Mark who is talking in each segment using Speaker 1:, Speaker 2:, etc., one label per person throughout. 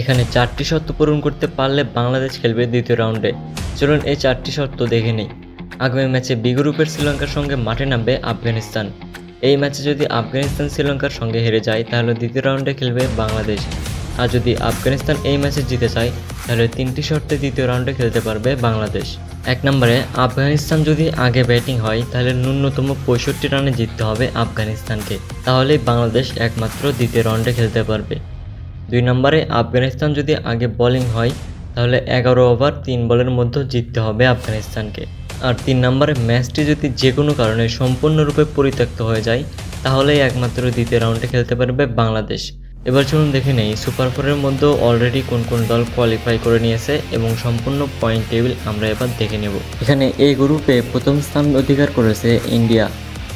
Speaker 1: এখানে 4টি শর্ত পূরণ করতে পারলে বাংলাদেশ খেলবে দ্বিতীয় রাউন্ডে। চলুন এই 4টি শর্ত দেখে নেই। আগামী ম্যাচে বি গ্রুপের শ্রীলঙ্কার সঙ্গে মাঠে নামবে আফগানিস্তান। এই ম্যাচে যদি আফগানিস্তান শ্রীলঙ্কার সঙ্গে হেরে যায় তাহলে দ্বিতীয় রাউন্ডে খেলবে বাংলাদেশ। আর যদি আফগানিস্তান এই ম্যাচে জিতে যায় তাহলে 3টি শর্তে দ্বিতীয় রাউন্ডে খেলতে পারবে বাংলাদেশ। 1 নম্বরে, আফগানিস্তান যদি আগে ব্যাটিং হয় তাহলে ন্যূনতম 65 রানে জিততে হবে আফগানিস্তানকে, তাহলেই বাংলাদেশ একমাত্র দ্বিতীয় রাউন্ডে খেলতে পারবে। 2 নম্বরে, আফগানিস্তান যদি আগে বোলিং হয় তাহলে 11 ওভার 3 বলের মধ্যে জিততে হবে আফগানিস্তানকে। আর 3 নম্বরে, ম্যাচটি যদি যে কোনো কারণে সম্পূর্ণরূপে পরিত্যক্ত হয়ে যায় তাহলেই একমাত্র দ্বিতীয় রাউন্ডে খেলতে পারবে বাংলাদেশ। এবার চলুন দেখে নেই সুপার 4-এর মধ্যেও অলরেডি কোন কোন দল কোয়ালিফাই করে নিয়েছে এবং সম্পূর্ণ পয়েন্ট টেবিল আমরা এবার দেখে নেব। এখানে এই গ্রুপে প্রথম স্থান অধিকার করেছে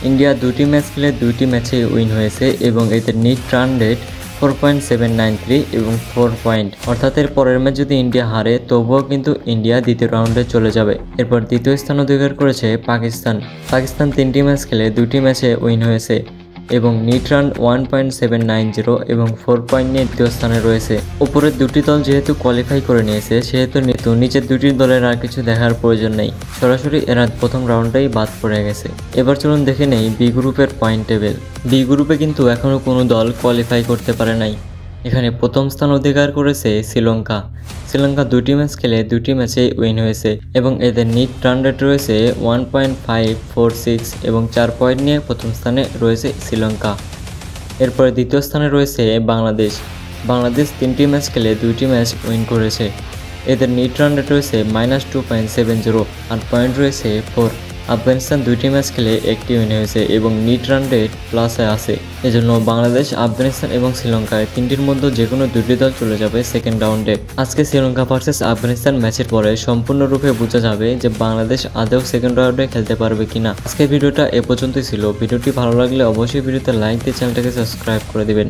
Speaker 1: ইন্ডিয়া 2টি ম্যাচ খেলে 2টি ম্যাচে উইন হয়েছে এবং এদের নেট রান রেট 4.793 এবং 4 পয়েন্ট, অর্থাৎ এর পরের ম্যাচ যদি ইন্ডিয়া হারে তবুও কিন্তু ইন্ডিয়া দ্বিতীয় রাউন্ডে চলে যাবে। এরপর দ্বিতীয় স্থান অধিকার করেছে পাকিস্তান 3টি ম্যাচ খেলে 2টি ম্যাচে উইন হয়েছে এবং নিট রান 1.790 এবং 4 পয়েন্ট নিয়ে দ্বিতীয় স্থানে রয়েছে। উপরের 2টি দল যেহেতু কোয়ালিফাই করে নিয়েছে সেহেতু নিচের 2টি দলের আর কিছু দেখার প্রয়োজন নেই, সরাসরি এরা প্রথম রাউন্ডেই বাদ পড়ে গেছে। এবার চলুন দেখে নেই বি গ্রুপের পয়েন্ট টেবিল। বি গ্রুপে কিন্তু এখনও কোনো দল কোয়ালিফাই করতে পারে নাই। এখানে প্রথম স্থান অধিকার করেছে শ্রীলঙ্কা 2টি ম্যাচ খেলে 2টি ম্যাচে উইন হয়েছে এবং এদের নিট রান রেট রয়েছে 1.546 এবং 4 পয়েন্ট নিয়ে প্রথম স্থানে রয়েছে শ্রীলঙ্কা। এরপরে দ্বিতীয় স্থানে রয়েছে বাংলাদেশ 3টি ম্যাচ খেলে 2টি ম্যাচ উইন করেছে। এদের নিট রান রেট রয়েছে -2.70 আর পয়েন্ট রয়েছে 4। আফগানিস্তান 2টি ম্যাচ খেলে 1টি উইন হয়েছে এবং নিট রান রেট প্লাসে আছে। এজন্য বাংলাদেশ, আফগানিস্তান এবং শ্রীলঙ্কায় 3টির মধ্যে যে কোনো 2টি দল চলে যাবে সেকেন্ড রাউন্ডে। আজকে শ্রীলঙ্কা ভার্সেস আফগানিস্তান ম্যাচের পরে সম্পূর্ণরূপে বোঝা যাবে যে বাংলাদেশ আদৌ সেকেন্ড রাউন্ডে খেলতে পারবে কিনা। আজকে ভিডিওটা এ পর্যন্তই ছিল। ভিডিওটি ভালো লাগলে অবশ্যই ভিডিওতে লাইক দিয়ে চ্যানেলটাকে সাবস্ক্রাইব করে দিবেন।